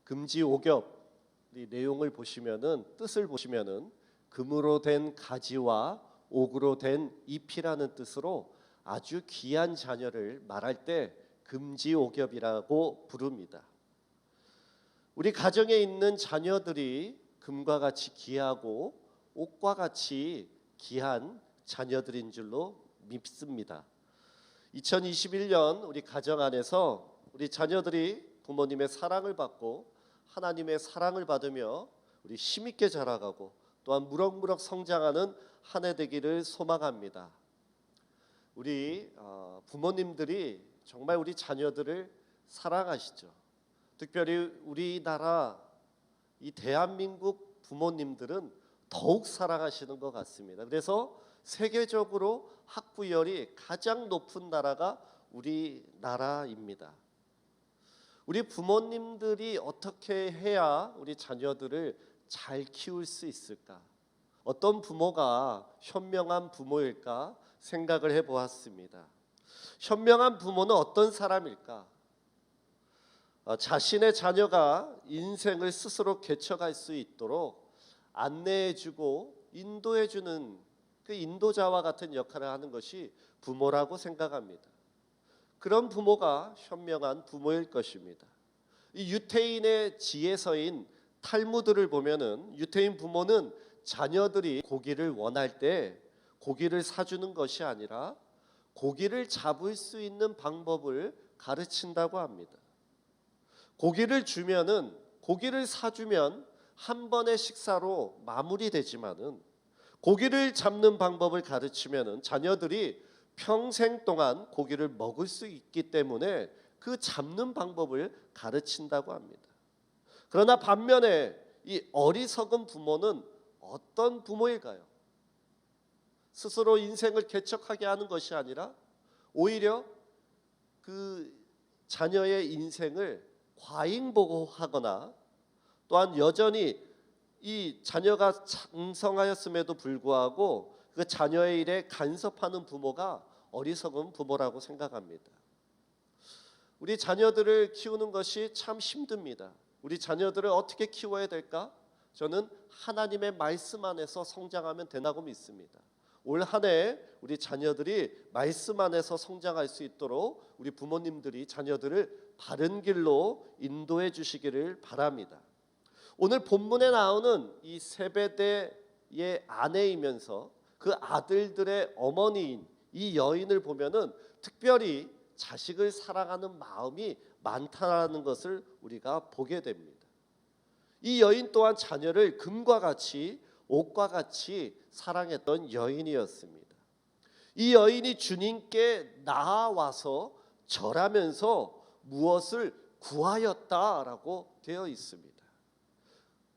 금지 오겹 이 내용을 보시면은 뜻을 보시면은 금으로 된 가지와 옥으로 된 잎이라는 뜻으로 아주 귀한 자녀를 말할 때 금지 오겹이라고 부릅니다. 우리 가정에 있는 자녀들이 금과 같이 귀하고 옥과 같이 귀한 자녀들인 줄로 믿습니다. 2021년 우리 가정 안에서 우리 자녀들이 부모님의 사랑을 받고 하나님의 사랑을 받으며 우리 힘있게 자라가고 또한 무럭무럭 성장하는 한 해 되기를 소망합니다. 우리 부모님들이 정말 우리 자녀들을 사랑하시죠. 특별히 우리나라 이 대한민국 부모님들은 더욱 사랑하시는 것 같습니다. 그래서 세계적으로 학부열이 가장 높은 나라가 우리나라입니다. 우리 부모님들이 어떻게 해야 우리 자녀들을 잘 키울 수 있을까? 어떤 부모가 현명한 부모일까 생각을 해보았습니다. 현명한 부모는 어떤 사람일까? 자신의 자녀가 인생을 스스로 개척할 수 있도록 안내해주고 인도해주는 그 인도자와 같은 역할을 하는 것이 부모라고 생각합니다. 그런 부모가 현명한 부모일 것입니다. 이 유태인의 지혜서인 탈무드를 보면은 유태인 부모는 자녀들이 고기를 원할 때 고기를 사주는 것이 아니라 고기를 잡을 수 있는 방법을 가르친다고 합니다. 고기를 주면은 고기를 사주면 한 번의 식사로 마무리되지만은 고기를 잡는 방법을 가르치면은 자녀들이 평생 동안 고기를 먹을 수 있기 때문에 그 잡는 방법을 가르친다고 합니다. 그러나 반면에 이 어리석은 부모는 어떤 부모일까요? 스스로 인생을 개척하게 하는 것이 아니라 오히려 그 자녀의 인생을 과잉보고하거나 또한 여전히 이 자녀가 장성하였음에도 불구하고 그 자녀의 일에 간섭하는 부모가 어리석은 부모라고 생각합니다. 우리 자녀들을 키우는 것이 참 힘듭니다. 우리 자녀들을 어떻게 키워야 될까? 저는 하나님의 말씀 안에서 성장하면 된다고 믿습니다. 올 한 해 우리 자녀들이 말씀 안에서 성장할 수 있도록 우리 부모님들이 자녀들을 바른 길로 인도해 주시기를 바랍니다. 오늘 본문에 나오는 이 세베대의 아내이면서 그 아들들의 어머니인 이 여인을 보면은 특별히 자식을 사랑하는 마음이 많다라는 것을 우리가 보게 됩니다. 이 여인 또한 자녀를 금과 같이 옥과 같이 사랑했던 여인이었습니다. 이 여인이 주님께 나아와서 절하면서 무엇을 구하였다라고 되어 있습니다.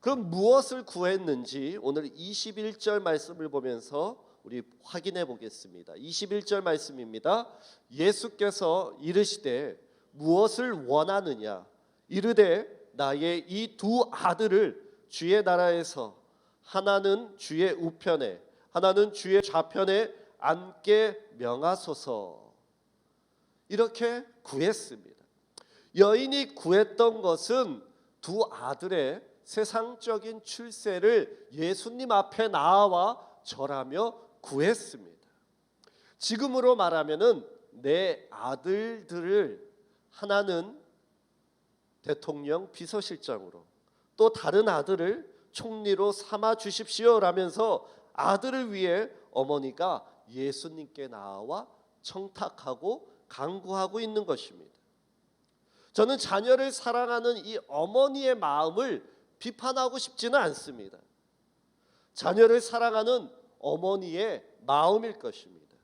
그럼 무엇을 구했는지 오늘 21절 말씀을 보면서 우리 확인해 보겠습니다. 21절 말씀입니다. 예수께서 이르시되 무엇을 원하느냐? 이르되 나의 이 두 아들을 주의 나라에서 하나는 주의 우편에 하나는 주의 좌편에 앉게 명하소서. 이렇게 구했습니다. 여인이 구했던 것은 두 아들의 세상적인 출세를 예수님 앞에 나와 절하며 구했습니다. 지금으로 말하면은 내 아들들을 하나는 대통령 비서실장으로 또 다른 아들을 총리로 삼아 주십시오라면서 아들을 위해 어머니가 예수님께 나와 청탁하고 간구하고 있는 것입니다. 저는 자녀를 사랑하는 이 어머니의 마음을 비판하고 싶지는 않습니다. 자녀를 사랑하는 어머니의 마음일 것입니다.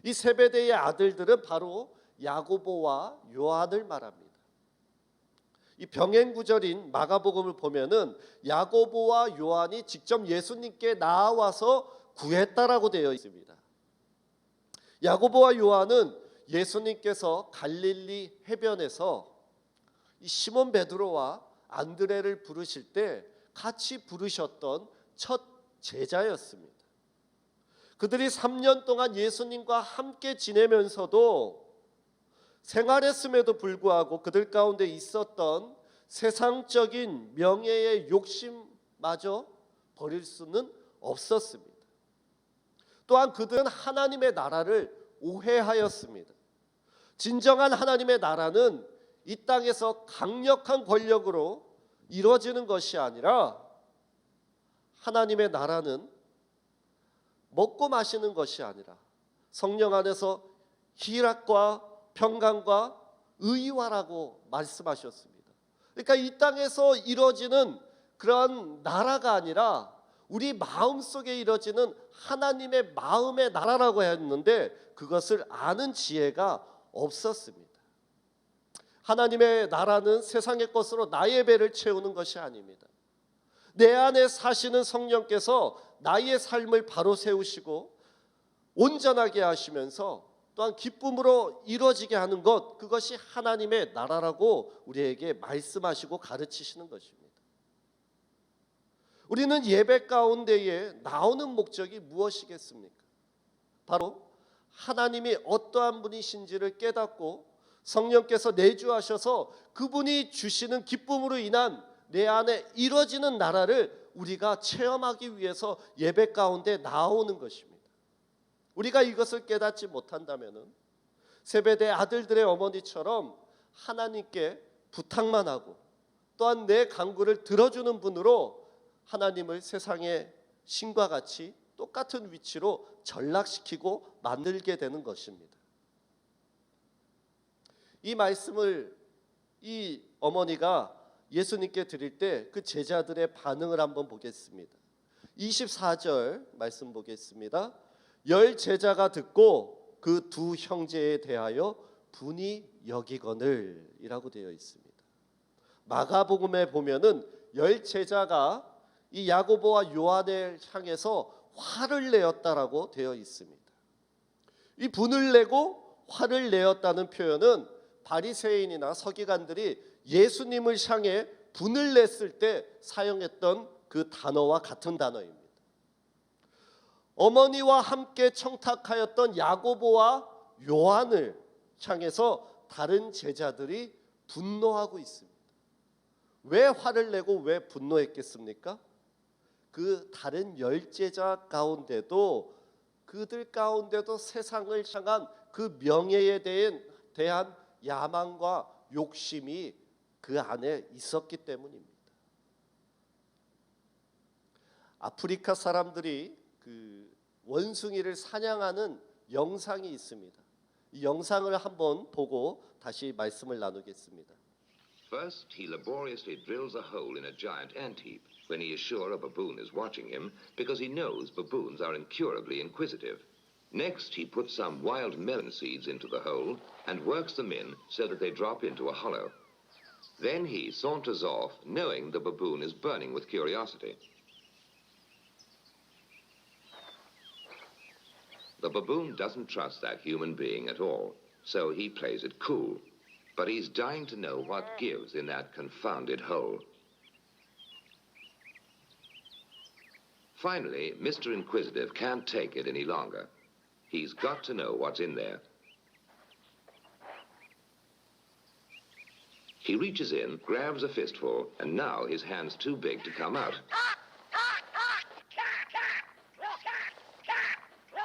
이 세베대의 아들들은 바로 야고보와 요한을 말합니다. 이 병행 구절인 마가복음을 보면은 야고보와 요한이 직접 예수님께 나와서 구했다라고 되어 있습니다. 야고보와 요한은 예수님께서 갈릴리 해변에서 이 시몬 베드로와 안드레를 부르실 때 같이 부르셨던 첫 제자였습니다. 그들이 3년 동안 예수님과 함께 지내면서도 생활했음에도 불구하고 그들 가운데 있었던 세상적인 명예의 욕심마저 버릴 수는 없었습니다. 또한 그들은 하나님의 나라를 오해하였습니다. 진정한 하나님의 나라는 이 땅에서 강력한 권력으로 이루어지는 것이 아니라 하나님의 나라는 먹고 마시는 것이 아니라 성령 안에서 희락과 평강과 의와라고 말씀하셨습니다. 그러니까 이 땅에서 이루어지는 그런 나라가 아니라 우리 마음속에 이루어지는 하나님의 마음의 나라라고 했는데 그것을 아는 지혜가 없었습니다. 하나님의 나라는 세상의 것으로 나의 배를 채우는 것이 아닙니다. 내 안에 사시는 성령께서 나의 삶을 바로 세우시고 온전하게 하시면서 또한 기쁨으로 이루어지게 하는 것, 그것이 하나님의 나라라고 우리에게 말씀하시고 가르치시는 것입니다. 우리는 예배 가운데에 나오는 목적이 무엇이겠습니까? 바로 하나님이 어떠한 분이신지를 깨닫고 성령께서 내주하셔서 그분이 주시는 기쁨으로 인한 내 안에 이루어지는 나라를 우리가 체험하기 위해서 예배 가운데 나오는 것입니다. 우리가 이것을 깨닫지 못한다면 세베대 아들들의 어머니처럼 하나님께 부탁만 하고 또한 내 간구를 들어주는 분으로 하나님을 세상의 신과 같이 똑같은 위치로 전락시키고 만들게 되는 것입니다. 이 말씀을 이 어머니가 예수님께 드릴 때 그 제자들의 반응을 한번 보겠습니다. 24절 말씀 보겠습니다. 열 제자가 듣고 그 두 형제에 대하여 분이 여기거늘 이라고 되어 있습니다. 마가복음에 보면은 열 제자가 이 야고보와 요한을 향해서 화를 내었다라고 되어 있습니다. 이 분을 내고 화를 내었다는 표현은 바리새인이나 서기관들이 예수님을 향해 분을 냈을 때 사용했던 그 단어와 같은 단어입니다. 어머니와 함께 청탁하였던 야고보와 요한을 향해서 다른 제자들이 분노하고 있습니다. 왜 화를 내고 왜 분노했겠습니까? 그 다른 열 제자 가운데도 그들 가운데도 세상을 향한 그 명예에 대한 야망과 욕심이 그 안에 있었기 때문입니다. 아프리카 사람들이 그 원숭이를 사냥하는 영상이 있습니다. 이 영상을 한번 보고 다시 말씀을 나누겠습니다. First, he laboriously drills a hole in a giant ant heap when he is sure a baboon is watching him because he knows baboons are incurably inquisitive. Next, he puts some wild melon seeds into the hole and works them in so that they drop into a hollow. Then he saunters off, knowing the baboon is burning with curiosity. The baboon doesn't trust that human being at all, so he plays it cool. But he's dying to know what gives in that confounded hole. Finally, Mr. Inquisitive can't take it any longer. He's got to know what's in there. He reaches in, grabs a fistful, and now his hand's too big to come out.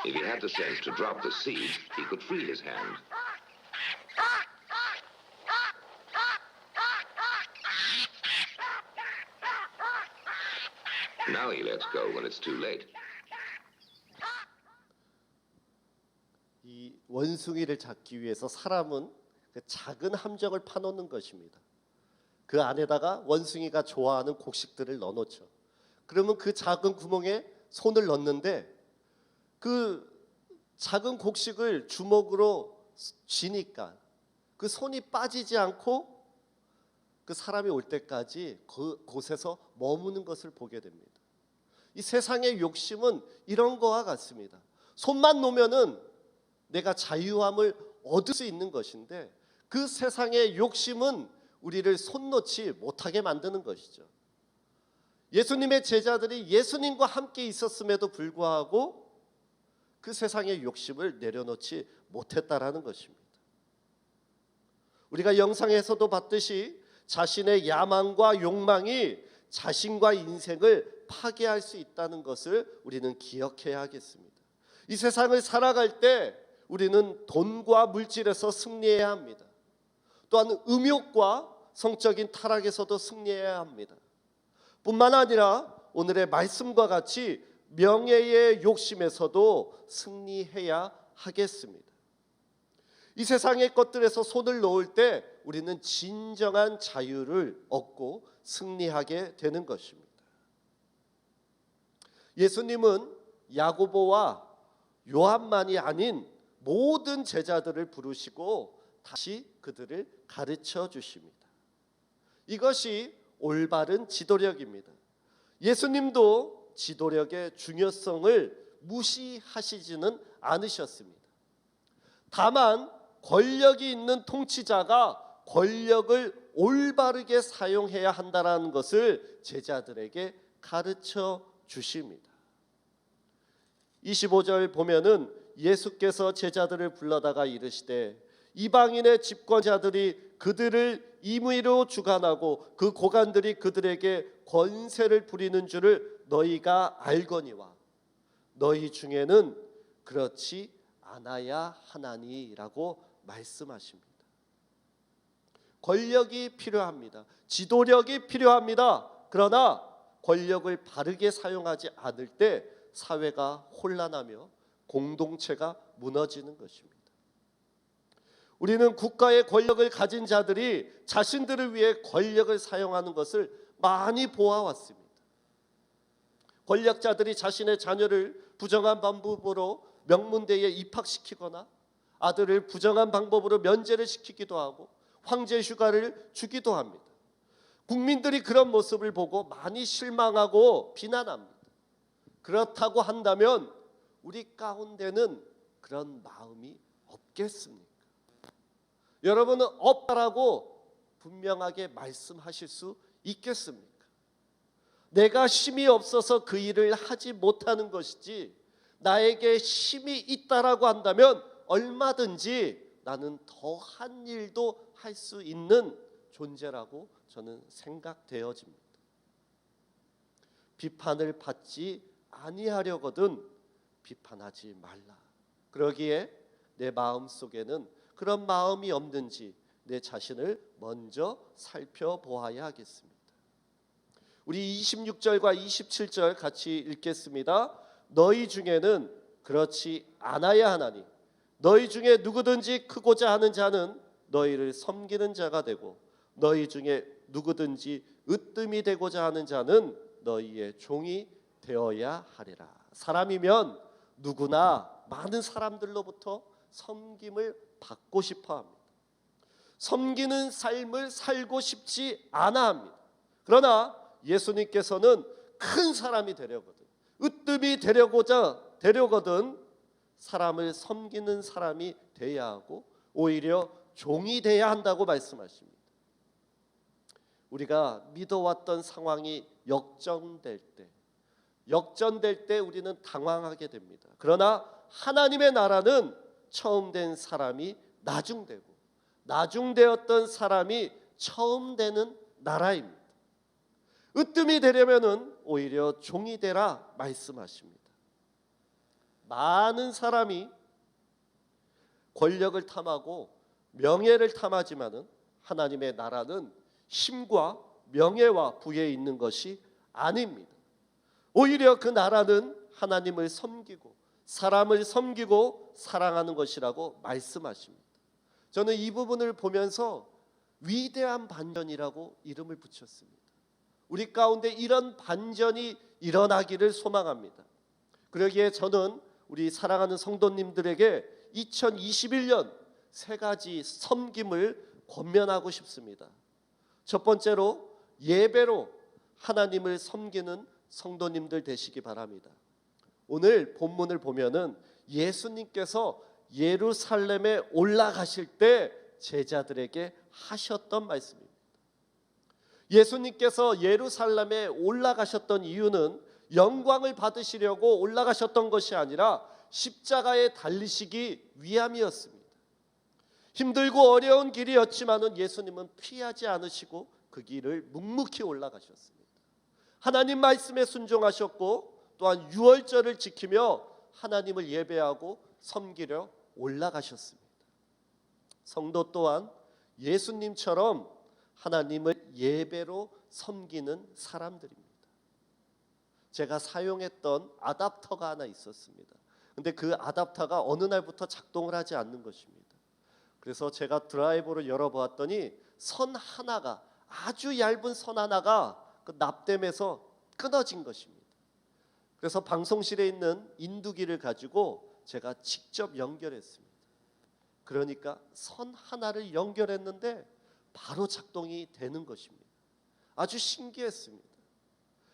If he had the sense to drop the seeds, he could free his hand. Now he lets go when it's too late. 이 원숭이를 잡기 위해서 사람은 그 작은 함정을 파놓는 것입니다. 그 안에다가 원숭이가 좋아하는 곡식들을 넣어놓죠. 그러면 그 작은 구멍에 손을 넣는데 그 작은 곡식을 주먹으로 쥐니까 그 손이 빠지지 않고 그 사람이 올 때까지 그곳에서 머무는 것을 보게 됩니다. 이 세상의 욕심은 이런 거와 같습니다. 손만 놓으면은 내가 자유함을 얻을 수 있는 것인데 그 세상의 욕심은 우리를 손 놓지 못하게 만드는 것이죠. 예수님의 제자들이 예수님과 함께 있었음에도 불구하고 그 세상의 욕심을 내려놓지 못했다라는 것입니다. 우리가 영상에서도 봤듯이 자신의 야망과 욕망이 자신과 인생을 파괴할 수 있다는 것을 우리는 기억해야 하겠습니다. 이 세상을 살아갈 때 우리는 돈과 물질에서 승리해야 합니다. 또한 음욕과 성적인 타락에서도 승리해야 합니다. 뿐만 아니라 오늘의 말씀과 같이 명예의 욕심에서도 승리해야 하겠습니다. 이 세상의 것들에서 손을 놓을 때 우리는 진정한 자유를 얻고 승리하게 되는 것입니다. 예수님은 야고보와 요한만이 아닌 모든 제자들을 부르시고 다시 그들을 가르쳐 주십니다. 이것이 올바른 지도력입니다. 예수님도 지도력의 중요성을 무시하시지는 않으셨습니다. 다만 권력이 있는 통치자가 권력을 올바르게 사용해야 한다는 것을 제자들에게 가르쳐 주십니다. 25절 보면은 예수께서 제자들을 불러다가 이르시되 이방인의 집권자들이 그들을 임의로 주관하고 그 고관들이 그들에게 권세를 부리는 줄을 너희가 알거니와 너희 중에는 그렇지 않아야 하나니라고 말씀하십니다. 권력이 필요합니다. 지도력이 필요합니다. 그러나 권력을 바르게 사용하지 않을 때 사회가 혼란하며 공동체가 무너지는 것입니다. 우리는 국가의 권력을 가진 자들이 자신들을 위해 권력을 사용하는 것을 많이 보아왔습니다. 권력자들이 자신의 자녀를 부정한 방법으로 명문대에 입학시키거나 아들을 부정한 방법으로 면제를 시키기도 하고 황제 휴가를 주기도 합니다. 국민들이 그런 모습을 보고 많이 실망하고 비난합니다. 그렇다고 한다면 우리 가운데는 그런 마음이 없겠습니까? 여러분은 없다라고 분명하게 말씀하실 수 있겠습니까? 내가 힘이 없어서 그 일을 하지 못하는 것이지 나에게 힘이 있다라고 한다면 얼마든지 나는 더한 일도 할 수 있는 존재라고 저는 생각되어집니다. 비판을 받지 아니하려거든 비판하지 말라. 그러기에 내 마음 속에는 그런 마음이 없는지 내 자신을 먼저 살펴보아야 하겠습니다. 우리 26절과 27절 같이 읽겠습니다. 너희 중에는 그렇지 않아야 하나니 너희 중에 누구든지 크고자 하는 자는 너희를 섬기는 자가 되고 너희 중에 누구든지 으뜸이 되고자 하는 자는 너희의 종이 되어야 하리라. 사람이면 누구나 많은 사람들로부터 섬김을 받고 싶어 합니다. 섬기는 삶을 살고 싶지 않아 합니다. 그러나 예수님께서는 큰 사람이 되려거든, 으뜸이 되려거든 사람을 섬기는 사람이 돼야 하고 오히려 종이 돼야 한다고 말씀하십니다. 우리가 믿어왔던 상황이 역전될 때 우리는 당황하게 됩니다. 그러나 하나님의 나라는 처음 된 사람이 나중되고 나중되었던 사람이 처음 되는 나라입니다. 으뜸이 되려면은 오히려 종이 되라 말씀하십니다. 많은 사람이 권력을 탐하고 명예를 탐하지만은 하나님의 나라는 힘과 명예와 부에 있는 것이 아닙니다. 오히려 그 나라는 하나님을 섬기고 사람을 섬기고 사랑하는 것이라고 말씀하십니다. 저는 이 부분을 보면서 위대한 반전이라고 이름을 붙였습니다. 우리 가운데 이런 반전이 일어나기를 소망합니다. 그러기에 저는 우리 사랑하는 성도님들에게 2021년 세 가지 섬김을 권면하고 싶습니다. 첫 번째로 예배로 하나님을 섬기는 성도님들 되시기 바랍니다. 오늘 본문을 보면은 예수님께서 예루살렘에 올라가실 때 제자들에게 하셨던 말씀입니다. 예수님께서 예루살렘에 올라가셨던 이유는 영광을 받으시려고 올라가셨던 것이 아니라 십자가에 달리시기 위함이었습니다. 힘들고 어려운 길이었지만은 예수님은 피하지 않으시고 그 길을 묵묵히 올라가셨습니다. 하나님 말씀에 순종하셨고 또한 유월절을 지키며 하나님을 예배하고 섬기려 올라가셨습니다. 성도 또한 예수님처럼 하나님을 예배로 섬기는 사람들입니다. 제가 사용했던 아답터가 하나 있었습니다. 근데 그 아답터가 어느 날부터 작동을 하지 않는 것입니다. 그래서 제가 드라이버를 열어보았더니 선 하나가, 아주 얇은 선 하나가 그 납땜에서 끊어진 것입니다. 그래서 방송실에 있는 인두기를 가지고 제가 직접 연결했습니다. 그러니까 선 하나를 연결했는데 바로 작동이 되는 것입니다. 아주 신기했습니다.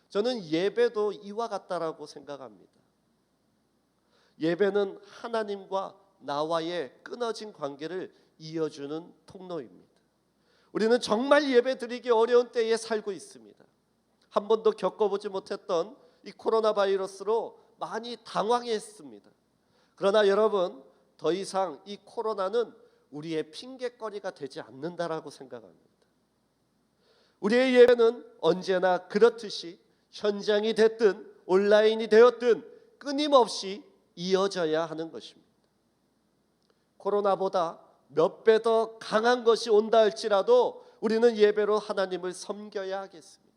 저는 예배도 이와 같다라고 생각합니다. 예배는 하나님과 나와의 끊어진 관계를 이어주는 통로입니다. 우리는 정말 예배 드리기 어려운 때에 살고 있습니다. 한 번도 겪어보지 못했던 이 코로나 바이러스로 많이 당황했습니다. 그러나 여러분, 더 이상 이 코로나는 우리의 핑계거리가 되지 않는다라고 생각합니다. 우리의 예배는 언제나 그렇듯이 현장이 됐든 온라인이 되었든 끊임없이 이어져야 하는 것입니다. 코로나보다 몇 배 더 강한 것이 온다 할지라도 우리는 예배로 하나님을 섬겨야 하겠습니다.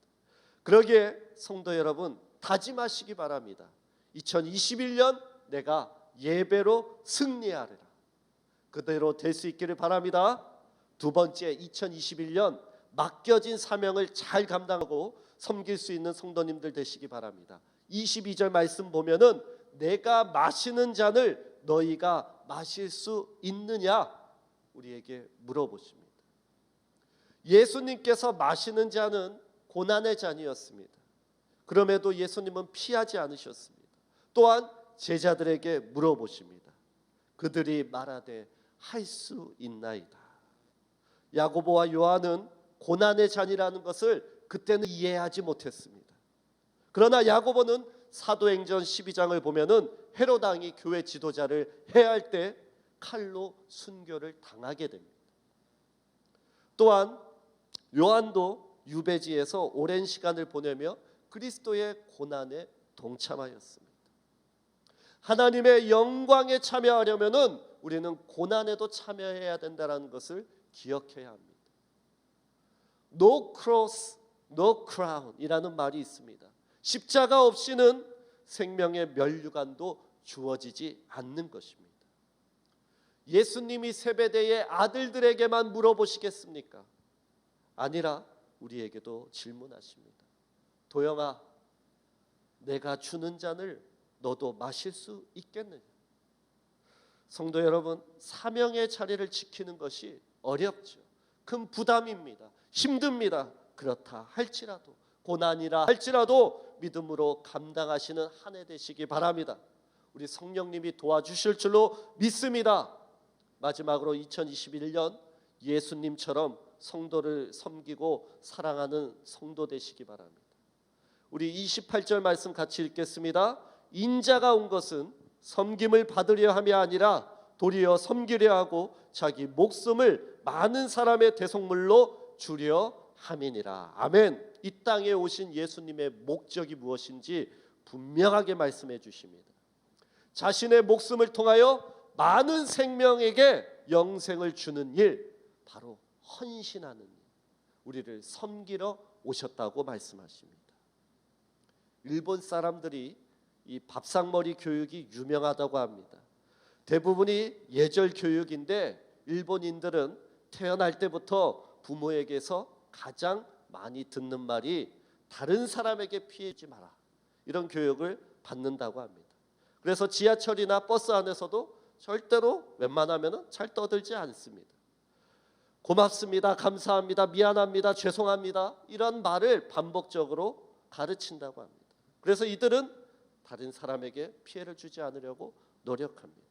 그러기에 성도 여러분, 다짐하시기 바랍니다. 2021년 내가 예배로 승리하리라. 그대로 될 수 있기를 바랍니다. 두 번째, 2021년 맡겨진 사명을 잘 감당하고 섬길 수 있는 성도님들 되시기 바랍니다. 22절 말씀 보면은 내가 마시는 잔을 너희가 마실 수 있느냐 우리에게 물어보십니다. 예수님께서 마시는 잔은 고난의 잔이었습니다. 그럼에도 예수님은 피하지 않으셨습니다. 또한 제자들에게 물어보십니다. 그들이 말하되 할 수 있나이다. 야고보와 요한은 고난의 잔이라는 것을 그때는 이해하지 못했습니다. 그러나 야고보는 사도행전 12장을 보면은 헤롯 왕이 교회 지도자를 해할 때 칼로 순교를 당하게 됩니다. 또한 요한도 유배지에서 오랜 시간을 보내며 그리스도의 고난에 동참하였습니다. 하나님의 영광에 참여하려면은 우리는 고난에도 참여해야 된다는 것을 기억해야 합니다. No cross, no crown이라는 말이 있습니다. 십자가 없이는 생명의 면류관도 주어지지 않는 것입니다. 예수님이 세베대의 아들들에게만 물어보시겠습니까? 아니라 우리에게도 질문하십니다. 도영아, 내가 주는 잔을 너도 마실 수 있겠느냐? 성도 여러분, 사명의 자리를 지키는 것이 어렵죠. 큰 부담입니다. 힘듭니다. 그렇다 할지라도, 고난이라 할지라도 믿음으로 감당하시는 한 해 되시기 바랍니다. 우리 성령님이 도와주실 줄로 믿습니다. 마지막으로 2021년 예수님처럼 성도를 섬기고 사랑하는 성도 되시기 바랍니다. 우리 28절 말씀 같이 읽겠습니다. 인자가 온 것은 섬김을 받으려 함이 아니라 도리어 섬기려 하고 자기 목숨을 많은 사람의 대속물로 주려 함이니라. 아멘. 이 땅에 오신 예수님의 목적이 무엇인지 분명하게 말씀해 주십니다. 자신의 목숨을 통하여 많은 생명에게 영생을 주는 일, 바로 헌신하는 일, 우리를 섬기러 오셨다고 말씀하십니다. 일본 사람들이 이 밥상머리 교육이 유명하다고 합니다. 대부분이 예절 교육인데 일본인들은 태어날 때부터 부모에게서 가장 많이 듣는 말이 다른 사람에게 피해주지 마라, 이런 교육을 받는다고 합니다. 그래서 지하철이나 버스 안에서도 절대로 웬만하면 잘 떠들지 않습니다. 고맙습니다, 감사합니다, 미안합니다, 죄송합니다, 이런 말을 반복적으로 가르친다고 합니다. 그래서 이들은 다른 사람에게 피해를 주지 않으려고 노력합니다.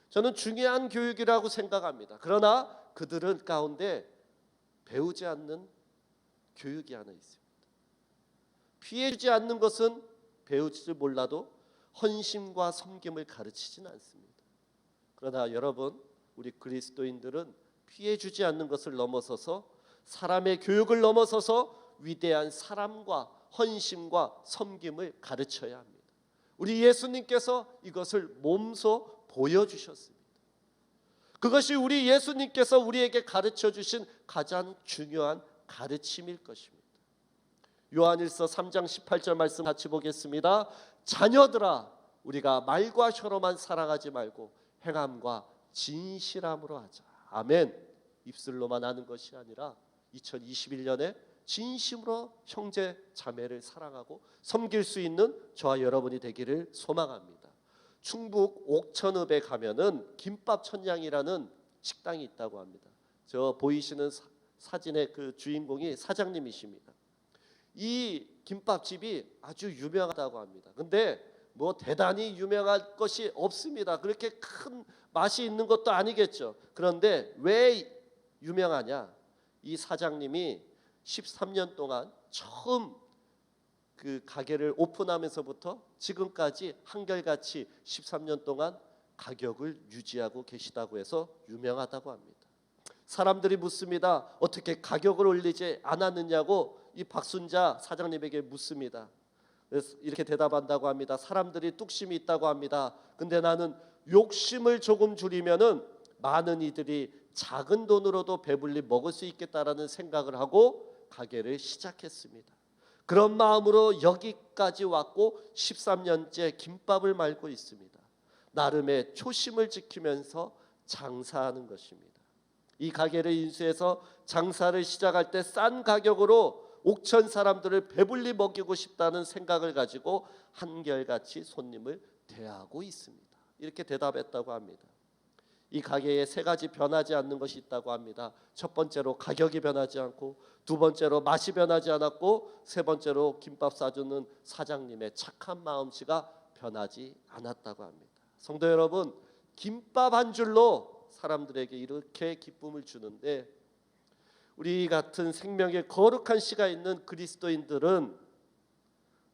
저는 중요한 교육이라고 생각합니다. 그러나 그들은 가운데 배우지 않는 교육이 하나 있습니다. 피해 주지 않는 것은 배우지 몰라도 헌신과 섬김을 가르치지는 않습니다. 그러나 여러분, 우리 그리스도인들은 피해 주지 않는 것을 넘어서서 사람의 교육을 넘어서서 위대한 사랑과 헌신과 섬김을 가르쳐야 합니다. 우리 예수님께서 이것을 몸소 보여주셨습니다. 그것이 우리 예수님께서 우리에게 가르쳐 주신 가장 중요한 가르침일 것입니다. 요한일서 3장 18절 말씀 같이 보겠습니다. 자녀들아, 우리가 말과 혀로만 사랑하지 말고 행함과 진실함으로 하자. 아멘. 입술로만 하는 것이 아니라 2021년에 진심으로 형제 자매를 사랑하고 섬길 수 있는 저와 여러분이 되기를 소망합니다. 충북 옥천읍에 가면은 김밥 천냥이라는 식당이 있다고 합니다. 저 보이시는 사진의 그 주인공이 사장님이십니다. 이 김밥집이 아주 유명하다고 합니다. 근데 뭐 대단히 유명할 것이 없습니다. 그렇게 큰 맛이 있는 것도 아니겠죠. 그런데 왜 유명하냐? 이 사장님이 13년 동안 처음 그 가게를 오픈하면서부터 지금까지 한결같이 13년 동안 가격을 유지하고 계시다고 해서 유명하다고 합니다. 사람들이 묻습니다. 어떻게 가격을 올리지 않았느냐고 이 박순자 사장님에게 묻습니다. 그래서 이렇게 대답한다고 합니다. 사람들이 뚝심이 있다고 합니다. 근데 나는 욕심을 조금 줄이면은 많은 이들이 작은 돈으로도 배불리 먹을 수 있겠다라는 생각을 하고 가게를 시작했습니다. 그런 마음으로 여기까지 왔고 13년째 김밥을 말고 있습니다. 나름의 초심을 지키면서 장사하는 것입니다. 이 가게를 인수해서 장사를 시작할 때 싼 가격으로 옥천 사람들을 배불리 먹이고 싶다는 생각을 가지고 한결같이 손님을 대하고 있습니다. 이렇게 대답했다고 합니다. 이 가게에 세 가지 변하지 않는 것이 있다고 합니다. 첫 번째로 가격이 변하지 않고, 두 번째로 맛이 변하지 않았고, 세 번째로 김밥 싸주는 사장님의 착한 마음씨가 변하지 않았다고 합니다. 성도 여러분, 김밥 한 줄로 사람들에게 이렇게 기쁨을 주는데 우리 같은 생명의 거룩한 씨가 있는 그리스도인들은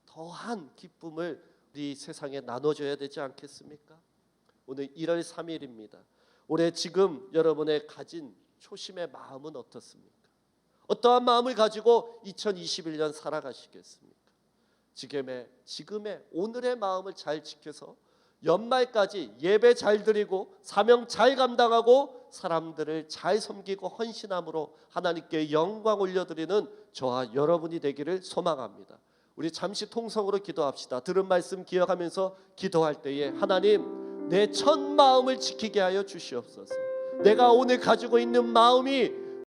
더한 기쁨을 우리 세상에 나눠줘야 되지 않겠습니까? 오늘 1월 3일입니다. 올해 지금 여러분의 가진 초심의 마음은 어떻습니까? 어떠한 마음을 가지고 2021년 살아가시겠습니까? 지금의 오늘의 마음을 잘 지켜서 연말까지 예배 잘 드리고 사명 잘 감당하고 사람들을 잘 섬기고 헌신함으로 하나님께 영광 올려드리는 저와 여러분이 되기를 소망합니다. 우리 잠시 통성으로 기도합시다. 들은 말씀 기억하면서 기도할 때에 하나님, 내 첫 마음을 지키게 하여 주시옵소서. 내가 오늘 가지고 있는 마음이